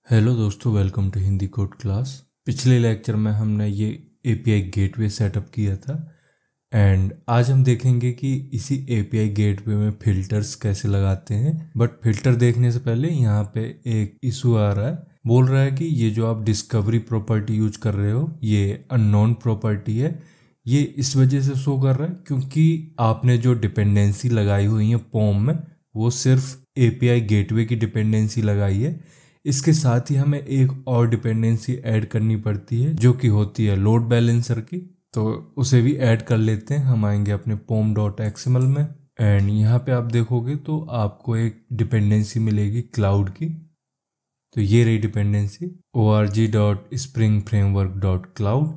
Hello दोस्तों, welcome to Hindi code class. पिछले lecture में हमने ये एपीआई गेटवे सेटअप किया था एंड आज हम देखेंगे कि इसी एपीआई गेटवे में फ़िल्टर्स कैसे लगाते हैं। बट फिल्टर देखने से पहले यहाँ पे एक इशू आ रहा है। बोल रहा है कि ये जो आप डिस्कवरी प्रॉपर्टी यूज कर रहे हो ये अननोन प्रॉपर्टी है। ये इस वजह से शो कर रहा है क्योंकि आपने जो डिपेंडेंसी लगाई हुई है पॉम में वो सिर्फ एपीआई गेटवे की डिपेंडेंसी लगाई है। इसके साथ ही हमें एक और डिपेंडेंसी ऐड करनी पड़ती है जो कि होती है लोड बैलेंसर की, तो उसे भी ऐड कर लेते हैं। हम आएंगे अपने pom.xml में एंड यहाँ पे आप देखोगे तो आपको एक डिपेंडेंसी मिलेगी क्लाउड की। तो ये रही डिपेंडेंसी org.springframework.cloud।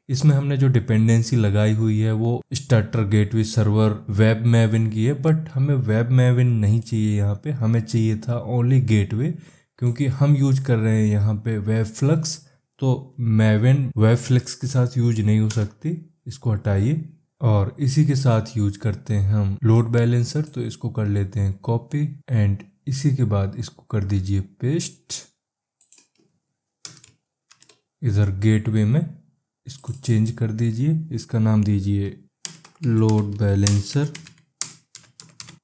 इसमें हमने जो डिपेंडेंसी लगाई हुई है वो स्टार्टर गेटवे सर्वर वेब मैविन की है, बट हमें वेब मैविन नहीं चाहिए। यहाँ पे हमें चाहिए था ओनली गेटवे, क्योंकि हम यूज कर रहे हैं यहाँ पे वेब फ्लक्स, तो मैविन वेब फ्लक्स के साथ यूज नहीं हो सकती। इसको हटाइए और इसी के साथ यूज करते हैं हम लोड बैलेंसर। तो इसको कर लेते हैं कॉपी एंड इसी के बाद इसको कर दीजिए पेस्ट इधर गेटवे में। इसको चेंज कर दीजिए, इसका नाम दीजिए लोड बैलेंसर।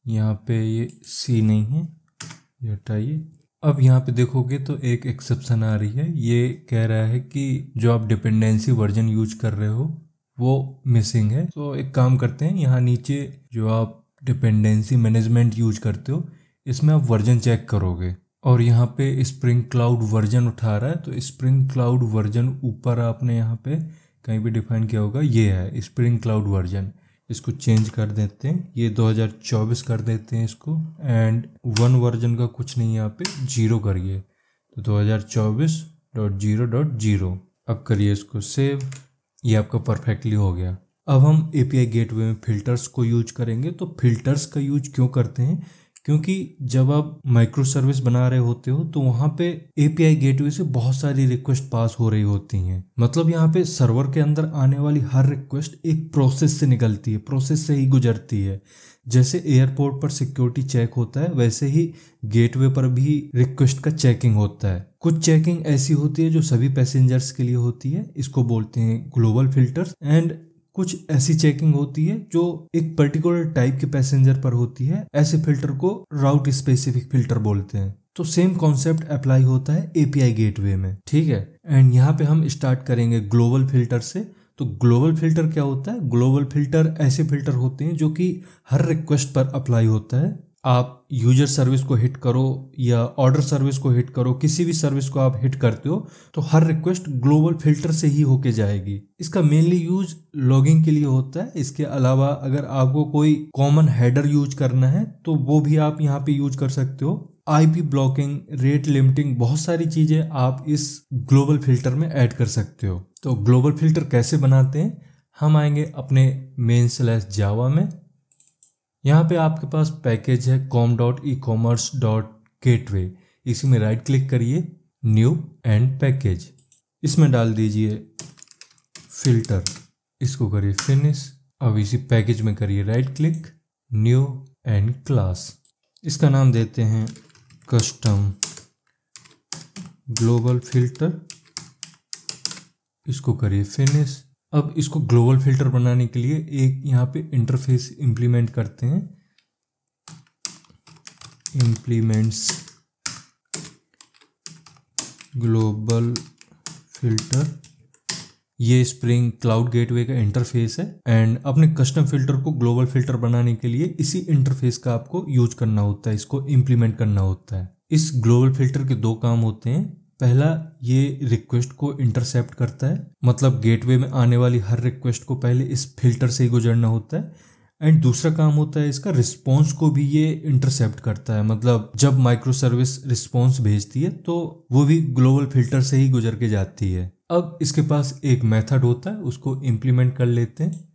यहाँ पे ये सी नहीं है, ये हटाइए। अब यहाँ पे देखोगे तो एक एक्सेप्शन आ रही है। ये कह रहा है कि जो आप डिपेंडेंसी वर्जन यूज कर रहे हो वो मिसिंग है। तो एक काम करते हैं, यहाँ नीचे जो आप डिपेंडेंसी मैनेजमेंट यूज करते हो इसमें आप वर्जन चेक करोगे और यहाँ पे स्प्रिंग क्लाउड वर्जन उठा रहा है। तो स्प्रिंग क्लाउड वर्जन ऊपर आपने यहाँ पे कहीं भी डिफाइन किया होगा, ये है स्प्रिंग क्लाउड वर्जन। इसको चेंज कर देते हैं, ये 2024 कर देते हैं इसको एंड 1 वर्जन का कुछ नहीं, यहाँ पे 0 करिए। तो 2024.0.0 अब करिए इसको सेव। ये आपका परफेक्टली हो गया। अब हम एपीआई गेटवे में फिल्टर्स को यूज करेंगे। तो फिल्टर्स का यूज क्यों करते हैं? क्योंकि जब आप माइक्रो सर्विस बना रहे होते हो तो वहाँ पे एपीआई गेटवे से बहुत सारी रिक्वेस्ट पास हो रही होती हैं। मतलब यहाँ पे सर्वर के अंदर आने वाली हर रिक्वेस्ट एक प्रोसेस से निकलती है, प्रोसेस से ही गुजरती है। जैसे एयरपोर्ट पर सिक्योरिटी चेक होता है वैसे ही गेटवे पर भी रिक्वेस्ट का चेकिंग होता है। कुछ चेकिंग ऐसी होती है जो सभी पैसेंजर्स के लिए होती है, इसको बोलते हैं ग्लोबल फिल्टर्स। एंड कुछ ऐसी चेकिंग होती है जो एक पर्टिकुलर टाइप के पैसेंजर पर होती है, ऐसे फिल्टर को राउट स्पेसिफिक फिल्टर बोलते हैं। तो सेम कॉन्सेप्ट अप्लाई होता है एपीआई गेटवे में, ठीक है। एंड यहाँ पे हम स्टार्ट करेंगे ग्लोबल फिल्टर से। तो ग्लोबल फिल्टर क्या होता है? ग्लोबल फिल्टर ऐसे फिल्टर होते हैं जो कि हर रिक्वेस्ट पर अप्लाई होता है। आप यूजर सर्विस को हिट करो या ऑर्डर सर्विस को हिट करो, किसी भी सर्विस को आप हिट करते हो तो हर रिक्वेस्ट ग्लोबल फिल्टर से ही होके जाएगी। इसका मेनली यूज लॉगिंग के लिए होता है। इसके अलावा अगर आपको कोई कॉमन हेडर यूज करना है तो वो भी आप यहाँ पे यूज कर सकते हो। आईपी ब्लॉकिंग, रेट लिमिटिंग, बहुत सारी चीजें आप इस ग्लोबल फिल्टर में ऐड कर सकते हो। तो ग्लोबल फिल्टर कैसे बनाते हैं? हम आएंगे अपने main/java में। यहाँ पे आपके पास पैकेज है com.ecommerce.gateway। इसी में राइट क्लिक करिए, न्यू एंड पैकेज। इसमें डाल दीजिए फिल्टर, इसको करिए फिनिश। अब इसी पैकेज में करिए right click, new and class. इसका नाम देते हैं कस्टम ग्लोबल फिल्टर। इसको करिए फिनिश। अब इसको ग्लोबल फिल्टर बनाने के लिए एक यहाँ पे इंटरफेस इंप्लीमेंट करते हैं। इंप्लीमेंट्स ग्लोबल फिल्टर, ये स्प्रिंग क्लाउड गेटवे का इंटरफेस है। एंड अपने कस्टम फिल्टर को ग्लोबल फिल्टर बनाने के लिए इसी इंटरफेस का आपको यूज करना होता है, इसको इंप्लीमेंट करना होता है। इस ग्लोबल फिल्टर के 2 काम होते हैं। पहला, ये रिक्वेस्ट को इंटरसेप्ट करता है, मतलब गेटवे में आने वाली हर रिक्वेस्ट को पहले इस फिल्टर से ही गुजरना होता है। एंड दूसरा काम होता है इसका, रिस्पॉन्स को भी ये इंटरसेप्ट करता है। मतलब जब माइक्रो सर्विस रिस्पॉन्स भेजती है तो वो भी ग्लोबल फिल्टर से ही गुजर के जाती है। अब इसके पास एक मेथड होता है, उसको इम्प्लीमेंट कर लेते हैं।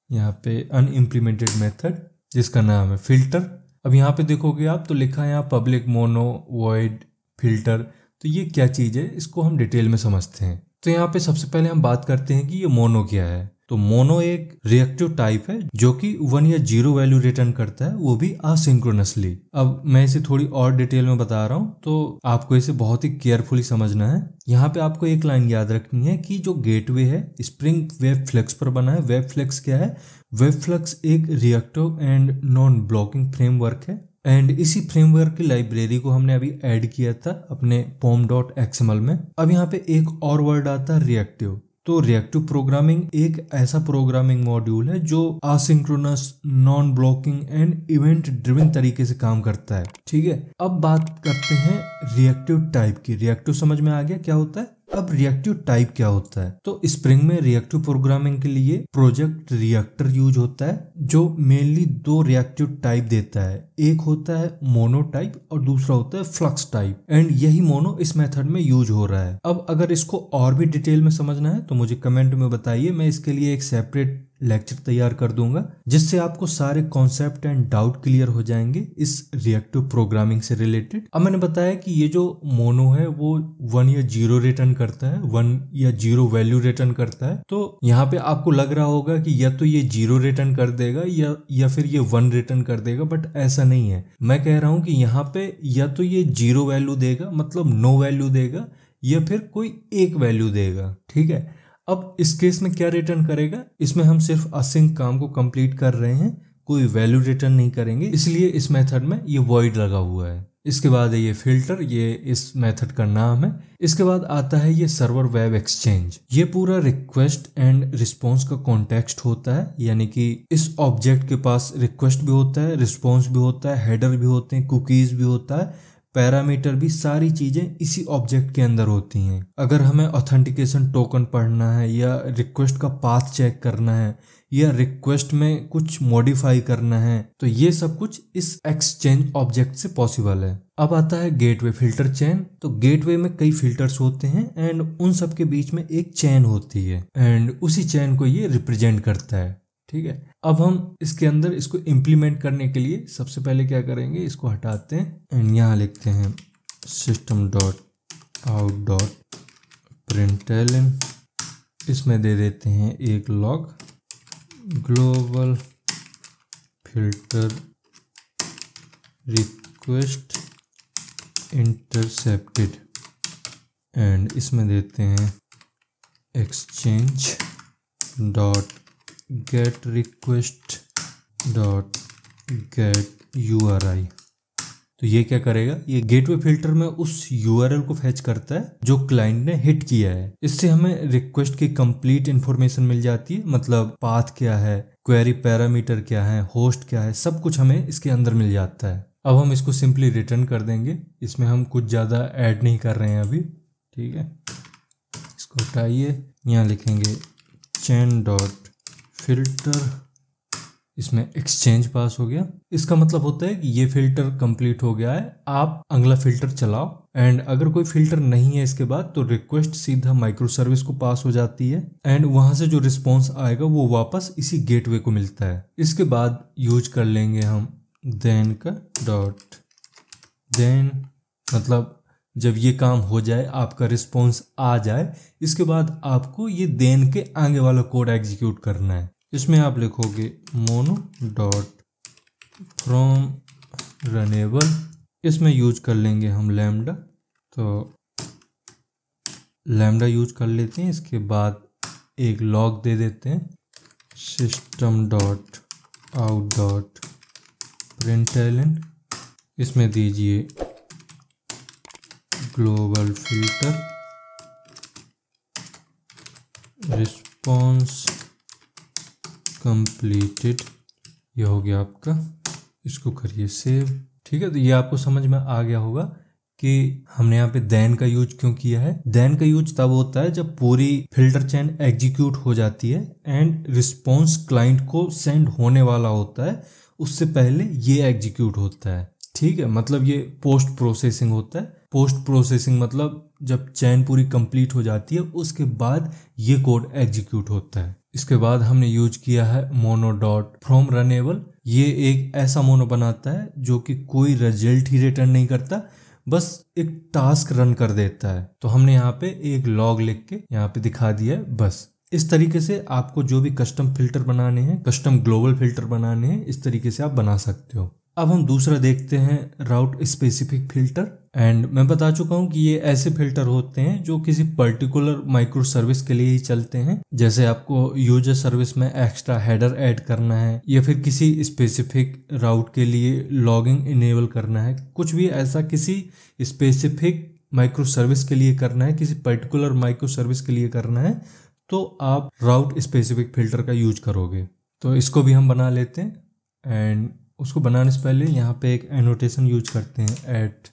यहाँ पे अनइम्प्लीमेंटेड मेथड जिसका नाम है फिल्टर। अब यहाँ पे देखोगे आप तो लिखा है यहाँ पब्लिक मोनो वॉइड फिल्टर। तो ये क्या चीज़ है, इसको हम डिटेल में समझते हैं। तो यहाँ पे सबसे पहले हम बात करते हैं कि ये मोनो क्या है। तो मोनो एक रिएक्टिव टाइप है जो कि 1 या 0 वैल्यू रिटर्न करता है, वो भी असिंक्रोनसली। अब मैं इसे थोड़ी और डिटेल में बता रहा हूँ, तो आपको इसे बहुत ही केयरफुली समझना है। यहाँ पे आपको एक लाइन याद रखनी है कि जो गेटवे है स्प्रिंग वेब फ्लेक्स पर बना है। वेब फ्लेक्स क्या है? वेब फ्लेक्स एक reactive and non blocking framework है, एंड इसी फ्रेमवर्क की लाइब्रेरी को हमने अभी ऐड किया था अपने pom.xml में। अब यहाँ पे एक और वर्ड आता है रिएक्टिव। तो रिएक्टिव प्रोग्रामिंग एक ऐसा प्रोग्रामिंग मॉड्यूल है जो asynchronous, non blocking and event driven तरीके से काम करता है। ठीक है, अब बात करते हैं रिएक्टिव टाइप की। रिएक्टिव समझ में आ गया क्या होता है? अब रिएक्टिव टाइप क्या होता है? तो स्प्रिंग में रिएक्टिव प्रोग्रामिंग के लिए प्रोजेक्ट रिएक्टर यूज होता है जो मेनली 2 रिएक्टिव टाइप देता है। एक होता है मोनो टाइप और दूसरा होता है फ्लक्स टाइप, एंड यही मोनो इस मेथड में यूज हो रहा है। अब अगर इसको और भी डिटेल में समझना है तो मुझे कमेंट में बताइए, मैं इसके लिए एक सेपरेट लेक्चर तैयार कर दूंगा जिससे आपको सारे कॉन्सेप्ट एंड डाउट क्लियर हो जाएंगे इस रिएक्टिव प्रोग्रामिंग से रिलेटेड। अब मैंने बताया कि ये जो मोनो है वो 1 या 0 रिटर्न करता है, 1 या 0 वैल्यू रिटर्न करता है। तो यहाँ पे आपको लग रहा होगा कि या तो ये 0 रिटर्न कर देगा या फिर ये 1 रिटर्न कर देगा, बट ऐसा नहीं है। मैं कह रहा हूँ कि यहाँ पे या तो ये 0 वैल्यू देगा, मतलब नो वैल्यू देगा, या फिर कोई एक वैल्यू देगा। ठीक है, अब इस केस में क्या रिटर्न करेगा? इसमें हम सिर्फ असिंक काम को कंप्लीट कर रहे हैं, कोई वैल्यू रिटर्न नहीं करेंगे, इसलिए इस मेथड में ये वॉइड लगा हुआ है। इसके बाद है ये फिल्टर, ये इस मेथड का नाम है। इसके बाद आता है ये सर्वर वेब एक्सचेंज। ये पूरा रिक्वेस्ट एंड रिस्पॉन्स का कॉन्टेक्स्ट होता है, यानी कि इस ऑब्जेक्ट के पास रिक्वेस्ट भी होता है, रिस्पॉन्स भी होता है, हेडर भी होते हैं, कुकीज भी होता है, पैरामीटर भी, सारी चीजें इसी ऑब्जेक्ट के अंदर होती हैं। अगर हमें ऑथेंटिकेशन टोकन पढ़ना है या रिक्वेस्ट का पाथ चेक करना है या रिक्वेस्ट में कुछ मॉडिफाई करना है तो ये सब कुछ इस एक्सचेंज ऑब्जेक्ट से पॉसिबल है। अब आता है गेटवे फिल्टर चेन। तो गेटवे में कई फिल्टर्स होते हैं एंड उन सब के बीच में एक चेन होती है एंड उसी चेन को ये रिप्रेजेंट करता है। ठीक है, अब हम इसके अंदर इसको इम्प्लीमेंट करने के लिए सबसे पहले क्या करेंगे, इसको हटाते हैं एंड यहाँ लिखते हैं system.out.println। इसमें दे देते हैं एक log global filter request intercepted, and इसमें देते हैं exchange dot gate request dot gate URI। तो ये क्या करेगा, ये गेटवे फिल्टर में उस URL को फेच करता है जो क्लाइंट ने हिट किया है। इससे हमें रिक्वेस्ट की कंप्लीट इंफॉर्मेशन मिल जाती है, मतलब पाथ क्या है, क्वेरी पैरामीटर क्या है, होस्ट क्या है, सब कुछ हमें इसके अंदर मिल जाता है। अब हम इसको सिंपली रिटर्न कर देंगे, इसमें हम कुछ ज़्यादा ऐड नहीं कर रहे हैं अभी। ठीक है, इसको हटाइए, यहाँ लिखेंगे चेन डॉट फिल्टर, इसमें एक्सचेंज पास हो गया। इसका मतलब होता है कि ये फिल्टर कंप्लीट हो गया है, आप अगला फिल्टर चलाओ। एंड अगर कोई फिल्टर नहीं है इसके बाद तो रिक्वेस्ट सीधा माइक्रो सर्विस को पास हो जाती है एंड वहां से जो रिस्पॉन्स आएगा वो वापस इसी गेटवे को मिलता है। इसके बाद यूज कर लेंगे हम देन का डॉट देन, मतलब जब ये काम हो जाए, आपका रिस्पॉन्स आ जाए, इसके बाद आपको ये देन के आगे वाला कोड एग्जीक्यूट करना है। इसमें आप लिखोगे मोनो डॉट फ्रॉम रनेबल, इसमें यूज कर लेंगे हम लैम्डा, तो लैम्डा यूज कर लेते हैं। इसके बाद एक लॉग दे देते हैं system dot out dot println, इसमें दीजिए ग्लोबल फिल्टर रिस्पॉन्स कंप्लीटेड, ये हो गया आपका। इसको करिए सेव। ठीक है, तो ये आपको समझ में आ गया होगा कि हमने यहाँ पे देन का यूज क्यों किया है। देन का यूज तब होता है जब पूरी फिल्टर चेन एग्जीक्यूट हो जाती है एंड रिस्पॉन्स क्लाइंट को सेंड होने वाला होता है, उससे पहले ये एग्जीक्यूट होता है। ठीक है, मतलब ये पोस्ट प्रोसेसिंग होता है। पोस्ट प्रोसेसिंग मतलब जब चेन पूरी कंप्लीट हो जाती है उसके बाद ये कोड एग्जीक्यूट होता है। इसके बाद हमने यूज किया है मोनो डॉट फ्रॉम रनेबल। ये एक ऐसा मोनो बनाता है जो कि कोई रिजल्ट ही रिटर्न नहीं करता, बस एक टास्क रन कर देता है। तो हमने यहाँ पे एक लॉग लिख के यहाँ पे दिखा दिया है बस। इस तरीके से आपको जो भी कस्टम फिल्टर बनाने हैं, कस्टम ग्लोबल फिल्टर बनाने हैं, इस तरीके से आप बना सकते हो। अब हम दूसरा देखते हैं राउट स्पेसिफिक फिल्टर। एंड मैं बता चुका हूं कि ये ऐसे फिल्टर होते हैं जो किसी पर्टिकुलर माइक्रो सर्विस के लिए ही चलते हैं। जैसे आपको यूजर सर्विस में एक्स्ट्रा हेडर ऐड करना है या फिर किसी स्पेसिफिक राउट के लिए लॉगिंग इनेबल करना है, कुछ भी ऐसा किसी स्पेसिफिक माइक्रो सर्विस के लिए करना है, किसी पर्टिकुलर माइक्रो सर्विस के लिए करना है, तो आप राउट स्पेसिफिक फिल्टर का यूज करोगे। तो इसको भी हम बना लेते हैं। एंड उसको बनाने से पहले यहाँ पे एक एनोटेशन यूज करते हैं, ऐड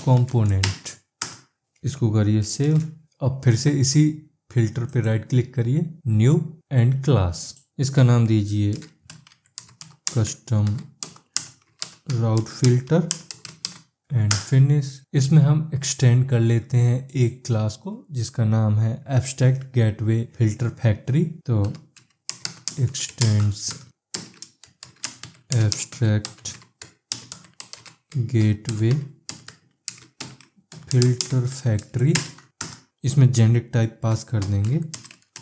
कंपोनेंट। इसको करिए सेव। अब फिर से इसी फिल्टर पे राइट क्लिक करिए, न्यू एंड क्लास। इसका नाम दीजिए custom route filter and finish. इसमें हम एक्सटेंड कर लेते हैं एक क्लास को जिसका नाम है एब्स्ट्रैक्ट गेटवे फिल्टर फैक्ट्री। तो x tends abstract gateway filter factory. इसमें जेनेरिक टाइप पास कर देंगे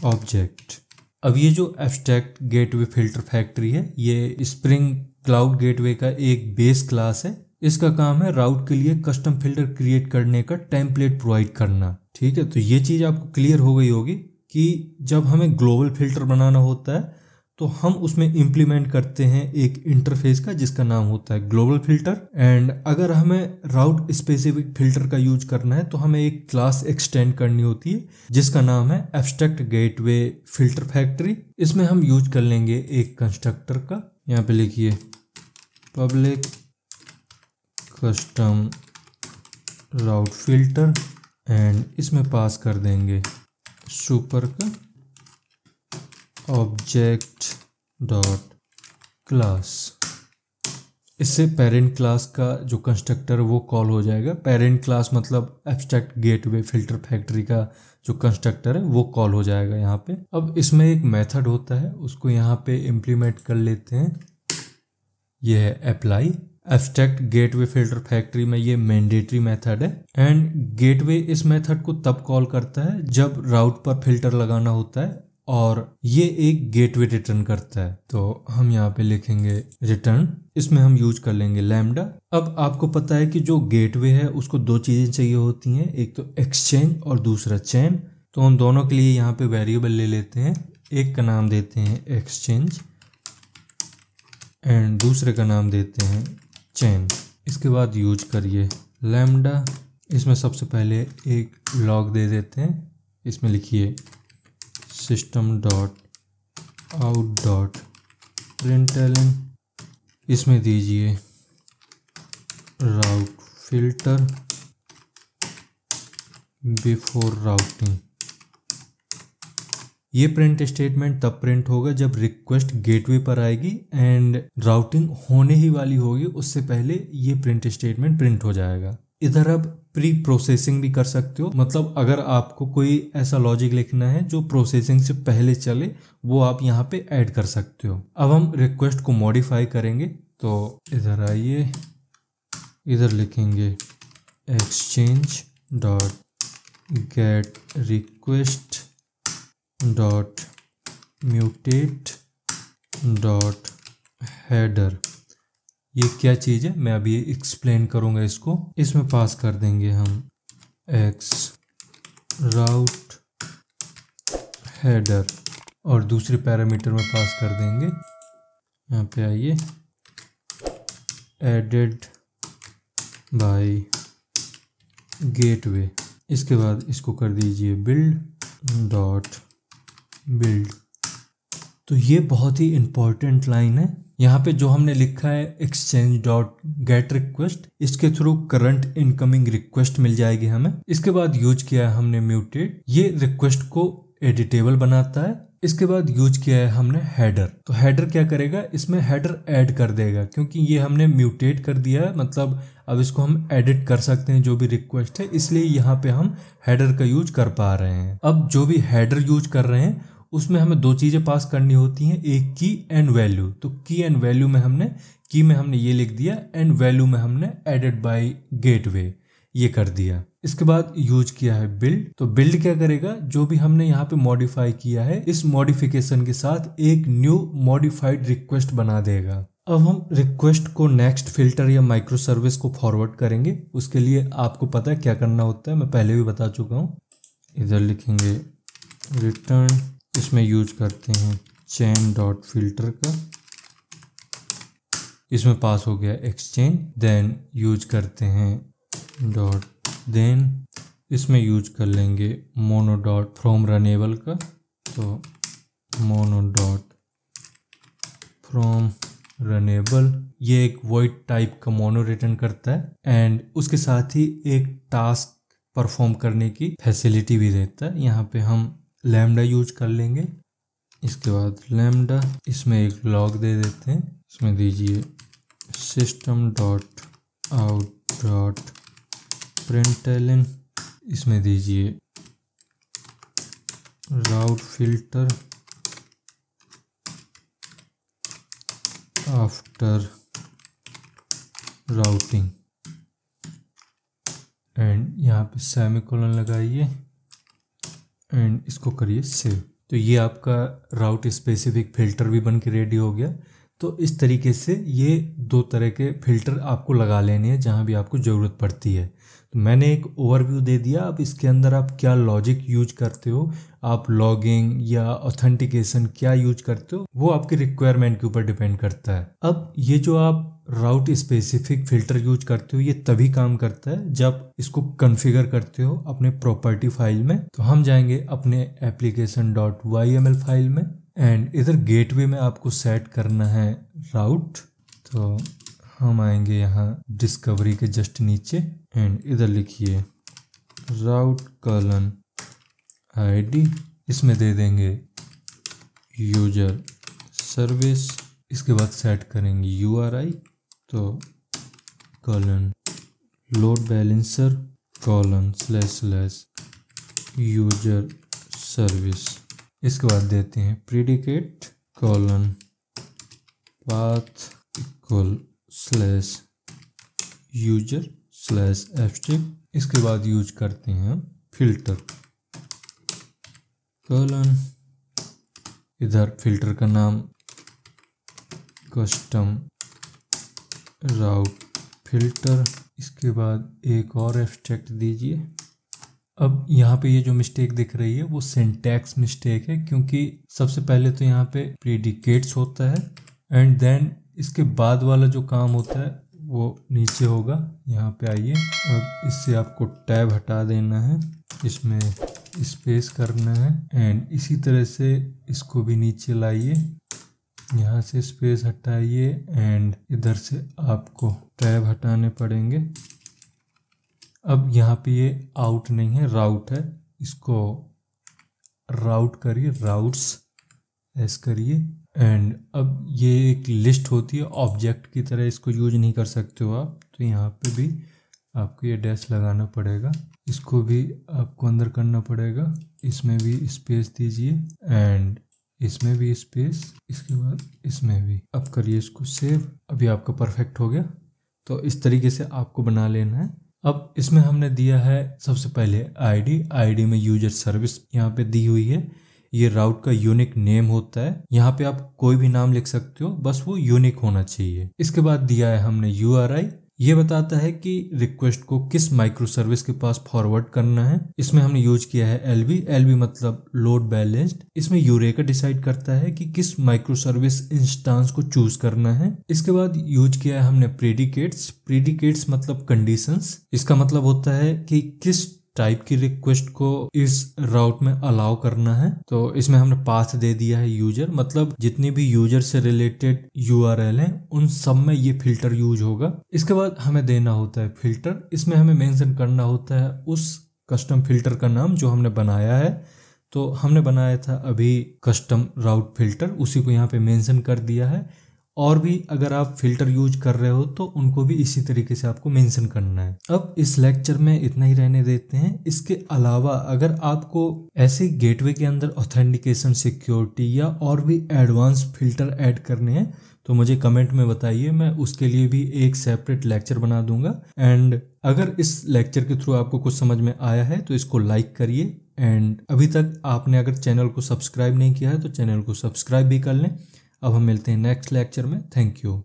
ऑब्जेक्ट। अब ये जो एब्स्ट्रैक्ट गेटवे फिल्टर फैक्ट्री है, ये स्प्रिंग क्लाउड गेटवे का एक बेस क्लास है। इसका काम है राउट के लिए कस्टम फिल्टर क्रिएट करने का टेम्पलेट प्रोवाइड करना। ठीक है, तो ये चीज आपको क्लियर हो गई होगी कि जब हमें ग्लोबल फिल्टर बनाना होता है तो हम उसमें इंप्लीमेंट करते हैं एक इंटरफेस का जिसका नाम होता है ग्लोबल फिल्टर। एंड अगर हमें राउट स्पेसिफिक फिल्टर का यूज करना है तो हमें एक क्लास एक्सटेंड करनी होती है जिसका नाम है एब्स्ट्रैक्ट गेटवे फिल्टर फैक्ट्री। इसमें हम यूज कर लेंगे एक कंस्ट्रक्टर का। यहाँ पे लिखिए public custom route filter and इसमें पास कर देंगे सुपर का ऑब्जेक्ट डॉट क्लास। इससे पेरेंट क्लास का जो कंस्ट्रक्टर वो कॉल हो जाएगा। पेरेंट क्लास मतलब एब्स्ट्रैक्ट गेटवे फिल्टर फैक्ट्री का जो कंस्ट्रक्टर है वो कॉल हो जाएगा यहाँ पे। अब इसमें एक मेथड होता है, उसको यहाँ पे इम्प्लीमेंट कर लेते हैं। ये है apply. Abstract gateway filter factory में ये मैंडेटरी मेथड है। एंड गेटवे इस मेथड को तब कॉल करता है जब राउट पर फिल्टर लगाना होता है और ये एक गेटवे रिटर्न करता है। तो हम यहाँ पे लिखेंगे रिटर्न। इसमें हम यूज कर लेंगे लैम्डा। अब आपको पता है कि जो गेटवे है उसको दो चीजें चाहिए होती हैं, एक तो एक्सचेंज और दूसरा चेन। तो हम दोनों के लिए यहाँ पे वेरिएबल ले लेते हैं। एक का नाम देते हैं एक्सचेंज एंड दूसरे का नाम देते हैं चेन। इसके बाद यूज करिए लैम्डा। इसमें सबसे पहले एक लॉग दे देते हैं। इसमें लिखिए system dot out dot println. इसमें दीजिए राउट फिल्टर बिफोर राउटिंग। ये प्रिंट स्टेटमेंट तब प्रिंट होगा जब रिक्वेस्ट गेटवे पर आएगी एंड राउटिंग होने ही वाली होगी, उससे पहले ये प्रिंट स्टेटमेंट प्रिंट हो जाएगा। इधर अब प्री प्रोसेसिंग भी कर सकते हो, मतलब अगर आपको कोई ऐसा लॉजिक लिखना है जो प्रोसेसिंग से पहले चले वो आप यहाँ पे ऐड कर सकते हो। अब हम रिक्वेस्ट को मॉडिफाई करेंगे। तो इधर आइए, इधर लिखेंगे exchange dot gate request dot mutate dot header. ये क्या चीज़ है मैं अभी एक्सप्लेन करूँगा इसको। इसमें पास कर देंगे हम एक्स राउट हेडर और दूसरे पैरामीटर में पास कर देंगे, यहाँ पे आइए, एडेड बाय गेटवे। इसके बाद इसको कर दीजिए बिल्ड डॉट बिल्ड। तो ये बहुत ही इंपॉर्टेंट लाइन है। यहाँ पे जो हमने लिखा है एक्सचेंज डॉट गेट रिक्वेस्ट, इसके थ्रू करंट इनकमिंग रिक्वेस्ट मिल जाएगी हमें। इसके बाद यूज किया है हमने म्यूटेट, ये रिक्वेस्ट को एडिटेबल बनाता है। इसके बाद यूज किया है हमने हेडर। तो हेडर क्या करेगा, इसमें हेडर ऐड कर देगा, क्योंकि ये हमने म्यूटेट कर दिया है, मतलब अब इसको हम एडिट कर सकते हैं जो भी रिक्वेस्ट है, इसलिए यहाँ पे हम हेडर का यूज कर पा रहे हैं। अब जो भी हेडर यूज कर रहे हैं उसमें हमें दो चीजें पास करनी होती हैं, एक की एंड वैल्यू। तो की एंड वैल्यू में हमने की में हमने ये लिख दिया, एंड वैल्यू में हमने एडेड बाय गेटवे। ये कर दिया। इसके बाद यूज किया है बिल्ड। तो बिल्ड क्या करेगा, जो भी हमने यहाँ पे मॉडिफाई किया है इस मॉडिफिकेशन के साथ एक न्यू मॉडिफाइड रिक्वेस्ट बना देगा। अब हम रिक्वेस्ट को नेक्स्ट फिल्टर या माइक्रो सर्विस को फॉरवर्ड करेंगे। उसके लिए आपको पता है क्या करना होता है, मैं पहले भी बता चुका हूँ। इधर लिखेंगे रिटर्न, इसमें यूज करते हैं चेन डॉट फिल्टर का, इसमें पास हो गया एक्सचेंज। देन यूज करते हैं डॉट, देन इसमें यूज कर लेंगे मोनो डॉट फ्रॉम रनेबल का, तो मोनो डॉट फ्रॉम रनेबल, ये एक वॉइड टाइप का मोनो रिटर्न करता है एंड उसके साथ ही एक टास्क परफॉर्म करने की फैसिलिटी भी देता है। यहाँ पे हम लैम्डा यूज कर लेंगे। इसके बाद लैम्डा, इसमें एक लॉग दे देते हैं, इसमें दीजिए system dot out dot println, इसमें दीजिए राउट फिल्टर आफ्टर राउटिंग एंड यहाँ पे सेमीकोलन लगाइए एंड इसको करिए सेव। तो ये आपका राउट स्पेसिफिक फिल्टर भी बन के रेडी हो गया। तो इस तरीके से ये दो तरह के फिल्टर आपको लगा लेने हैं जहाँ भी आपको ज़रूरत पड़ती है। तो मैंने एक ओवरव्यू दे दिया। अब इसके अंदर आप क्या लॉजिक यूज करते हो, आप लॉगिंग या ऑथेंटिकेशन क्या यूज करते हो, वो आपकी रिक्वायरमेंट के ऊपर डिपेंड करता है। अब ये जो आप राउट स्पेसिफिक फिल्टर यूज करते हो ये तभी काम करता है जब इसको कॉन्फ़िगर करते हो अपने प्रॉपर्टी फाइल में। तो हम जाएंगे अपने application.yml फाइल में एंड इधर गेटवे में आपको सेट करना है राउट। तो हम आएंगे यहाँ डिस्कवरी के जस्ट नीचे एंड इधर लिखिए राउट कॉलन ID, इसमें दे देंगे यूजर सर्विस। इसके बाद सेट करेंगे URI, तो colon load balancer colon / user service. इसके बाद देते हैं predicate colon path equal / user / abstract. इसके बाद यूज करते हैं फिल्टर कॉलन, इधर फिल्टर का नाम कस्टम राउट फिल्टर। इसके बाद एक और एब्स्ट्रैक्ट दीजिए। अब यहाँ पे ये जो मिस्टेक दिख रही है वो सिंटैक्स मिस्टेक है, क्योंकि सबसे पहले तो यहाँ पे प्रीडिकेट्स होता है एंड देन इसके बाद वाला जो काम होता है वो नीचे होगा। यहाँ पे आइए, अब इससे आपको टैब हटा देना है, इसमें स्पेस करना है एंड इसी तरह से इसको भी नीचे लाइए, यहाँ से स्पेस हटाइए एंड इधर से आपको टैब हटाने पड़ेंगे। अब यहाँ पे ये आउट नहीं है, राउट है, इसको राउट करिए, राउट्स ऐसे करिए एंड अब ये एक लिस्ट होती है, ऑब्जेक्ट की तरह इसको यूज नहीं कर सकते हो आप। तो यहाँ पे भी आपको ये डैश लगाना पड़ेगा, इसको भी आपको अंदर करना पड़ेगा, इसमें भी स्पेस दीजिए एंड इसमें भी स्पेस, इसके बाद इसमें भी। अब करिए इसको सेव, अभी आपका परफेक्ट हो गया। तो इस तरीके से आपको बना लेना है। अब इसमें हमने दिया है सबसे पहले आईडी में यूजर सर्विस यहाँ पे दी हुई है। ये राउट का यूनिक नेम होता है, यहाँ पे आप कोई भी नाम लिख सकते हो, बस वो यूनिक होना चाहिए। इसके बाद दिया है हमने URI, ये बताता है कि रिक्वेस्ट को किस माइक्रो सर्विस के पास फॉरवर्ड करना है। इसमें हमने यूज किया है LB मतलब लोड बैलेंस्ड। इसमें यूरेका डिसाइड करता है कि किस माइक्रो सर्विस इंस्टांस को चूज करना है। इसके बाद यूज किया है हमने प्रीडिकेट्स मतलब कंडीशंस। इसका मतलब होता है कि किस टाइप की रिक्वेस्ट को इस राउट में अलाउ करना है। तो इसमें हमने पाथ दे दिया है यूजर, मतलब जितनी भी यूजर से रिलेटेड URL है उन सब में ये फिल्टर यूज होगा। इसके बाद हमें देना होता है फिल्टर, इसमें हमें मेंशन करना होता है उस कस्टम फिल्टर का नाम जो हमने बनाया है। तो हमने बनाया था अभी कस्टम राउट फिल्टर, उसी को यहाँ पे मेंशन कर दिया है और भी अगर आप फिल्टर यूज कर रहे हो तो उनको भी इसी तरीके से आपको मेंशन करना है। अब इस लेक्चर में इतना ही रहने देते हैं। इसके अलावा अगर आपको ऐसे गेटवे के अंदर ऑथेंटिकेशन, सिक्योरिटी या और भी एडवांस फिल्टर ऐड करने हैं तो मुझे कमेंट में बताइए, मैं उसके लिए भी एक सेपरेट लेक्चर बना दूंगा। एंड अगर इस लेक्चर के थ्रू आपको कुछ समझ में आया है तो इसको लाइक करिए। एंड अभी तक आपने अगर चैनल को सब्सक्राइब नहीं किया है तो चैनल को सब्सक्राइब भी कर लें। अब हम मिलते हैं नेक्स्ट लेक्चर में। Thank you.